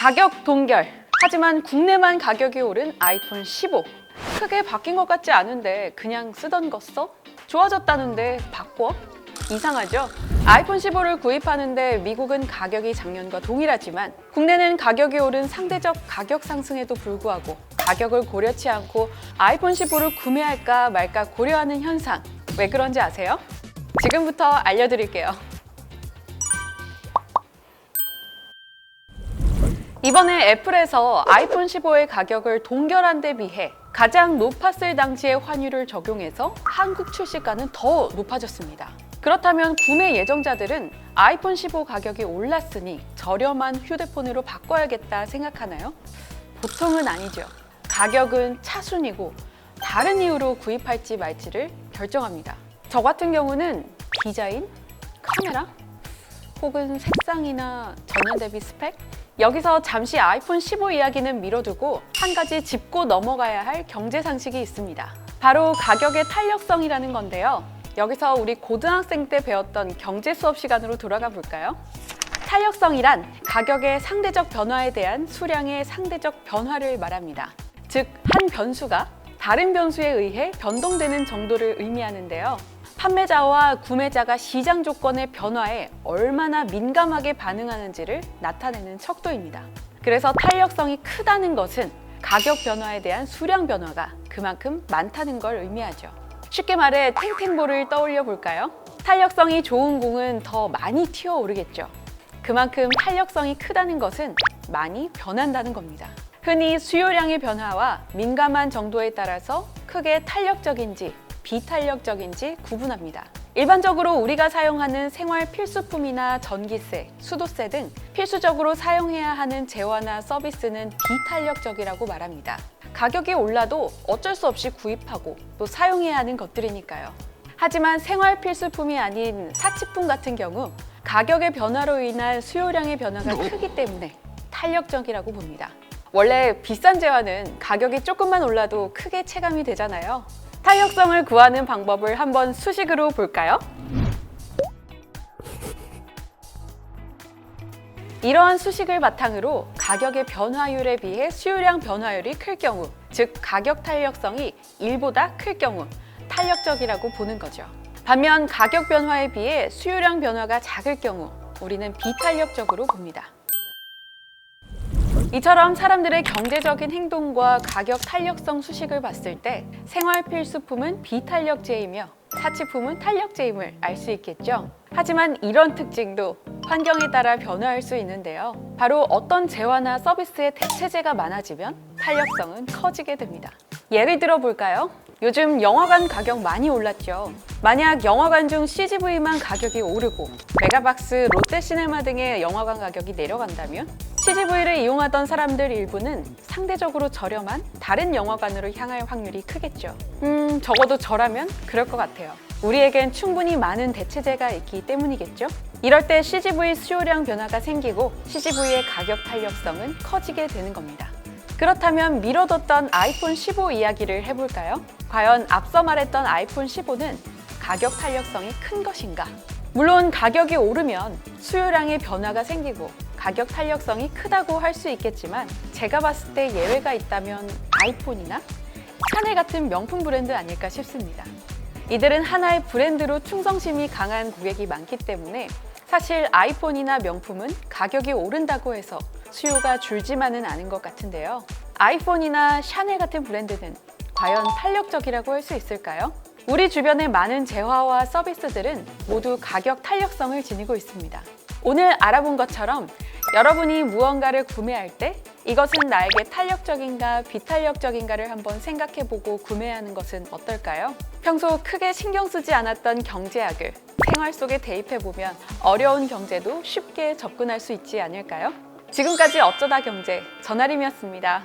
가격 동결. 하지만 국내만 가격이 오른 아이폰 15. 크게 바뀐 것 같지 않은데 그냥 쓰던 거 써? 좋아졌다는데 바꿔? 이상하죠? 아이폰 15를 구입하는데 미국은 가격이 작년과 동일하지만 국내는 가격이 오른 상대적 가격 상승에도 불구하고 가격을 고려치 않고 아이폰 15를 구매할까 말까 고려하는 현상. 왜 그런지 아세요? 지금부터 알려드릴게요. 이번에 애플에서 아이폰 15의 가격을 동결한 데 비해 가장 높았을 당시의 환율을 적용해서 한국 출시가는 더 높아졌습니다. 그렇다면 구매 예정자들은 아이폰 15 가격이 올랐으니 저렴한 휴대폰으로 바꿔야겠다 생각하나요? 보통은 아니죠. 가격은 차순이고 다른 이유로 구입할지 말지를 결정합니다. 저 같은 경우는 디자인, 카메라, 혹은 색상이나 전년 대비 스펙? 여기서 잠시 아이폰 15 이야기는 미뤄두고 한 가지 짚고 넘어가야 할 경제 상식이 있습니다. 바로 가격의 탄력성이라는 건데요. 여기서 우리 고등학생 때 배웠던 경제 수업 시간으로 돌아가 볼까요? 탄력성이란 가격의 상대적 변화에 대한 수량의 상대적 변화를 말합니다. 즉, 한 변수가 다른 변수에 의해 변동되는 정도를 의미하는데요. 판매자와 구매자가 시장 조건의 변화에 얼마나 민감하게 반응하는지를 나타내는 척도입니다. 그래서 탄력성이 크다는 것은 가격 변화에 대한 수량 변화가 그만큼 많다는 걸 의미하죠. 쉽게 말해 탱탱볼을 떠올려 볼까요? 탄력성이 좋은 공은 더 많이 튀어오르겠죠. 그만큼 탄력성이 크다는 것은 많이 변한다는 겁니다. 흔히 수요량의 변화와 민감한 정도에 따라서 크게 탄력적인지 비탄력적인지 구분합니다. 일반적으로 우리가 사용하는 생활 필수품이나 전기세, 수도세 등 필수적으로 사용해야 하는 재화나 서비스는 비탄력적이라고 말합니다. 가격이 올라도 어쩔 수 없이 구입하고 또 사용해야 하는 것들이니까요. 하지만 생활 필수품이 아닌 사치품 같은 경우 가격의 변화로 인한 수요량의 변화가 크기 때문에 탄력적이라고 봅니다. 원래 비싼 재화는 가격이 조금만 올라도 크게 체감이 되잖아요. 탄력성을 구하는 방법을 한번 수식으로 볼까요? 이러한 수식을 바탕으로 가격의 변화율에 비해 수요량 변화율이 클 경우, 즉 가격 탄력성이 1보다 클 경우 탄력적이라고 보는 거죠. 반면 가격 변화에 비해 수요량 변화가 작을 경우 우리는 비탄력적으로 봅니다. 이처럼 사람들의 경제적인 행동과 가격 탄력성 수식을 봤을 때 생활 필수품은 비탄력제이며 사치품은 탄력제임을 알 수 있겠죠. 하지만 이런 특징도 환경에 따라 변화할 수 있는데요. 바로 어떤 재화나 서비스의 대체재가 많아지면 탄력성은 커지게 됩니다. 예를 들어 볼까요? 요즘 영화관 가격 많이 올랐죠. 만약 영화관 중 CGV만 가격이 오르고 메가박스, 롯데시네마 등의 영화관 가격이 내려간다면 CGV를 이용하던 사람들 일부는 상대적으로 저렴한 다른 영화관으로 향할 확률이 크겠죠. 적어도 저라면 그럴 것 같아요. 우리에겐 충분히 많은 대체재가 있기 때문이겠죠. 이럴 때 CGV 수요량 변화가 생기고 CGV의 가격 탄력성은 커지게 되는 겁니다. 그렇다면 미뤄뒀던 아이폰 15 이야기를 해볼까요? 과연 앞서 말했던 아이폰 15는 가격 탄력성이 큰 것인가? 물론 가격이 오르면 수요량의 변화가 생기고 가격 탄력성이 크다고 할 수 있겠지만 제가 봤을 때 예외가 있다면 아이폰이나 샤넬 같은 명품 브랜드 아닐까 싶습니다. 이들은 하나의 브랜드로 충성심이 강한 고객이 많기 때문에 사실 아이폰이나 명품은 가격이 오른다고 해서 수요가 줄지만은 않은 것 같은데요. 아이폰이나 샤넬 같은 브랜드는 과연 탄력적이라고 할 수 있을까요? 우리 주변의 많은 재화와 서비스들은 모두 가격 탄력성을 지니고 있습니다. 오늘 알아본 것처럼 여러분이 무언가를 구매할 때 이것은 나에게 탄력적인가 비탄력적인가를 한번 생각해보고 구매하는 것은 어떨까요? 평소 크게 신경 쓰지 않았던 경제학을 생활 속에 대입해보면 어려운 경제도 쉽게 접근할 수 있지 않을까요? 지금까지 어쩌다 경제 전아림이었습니다.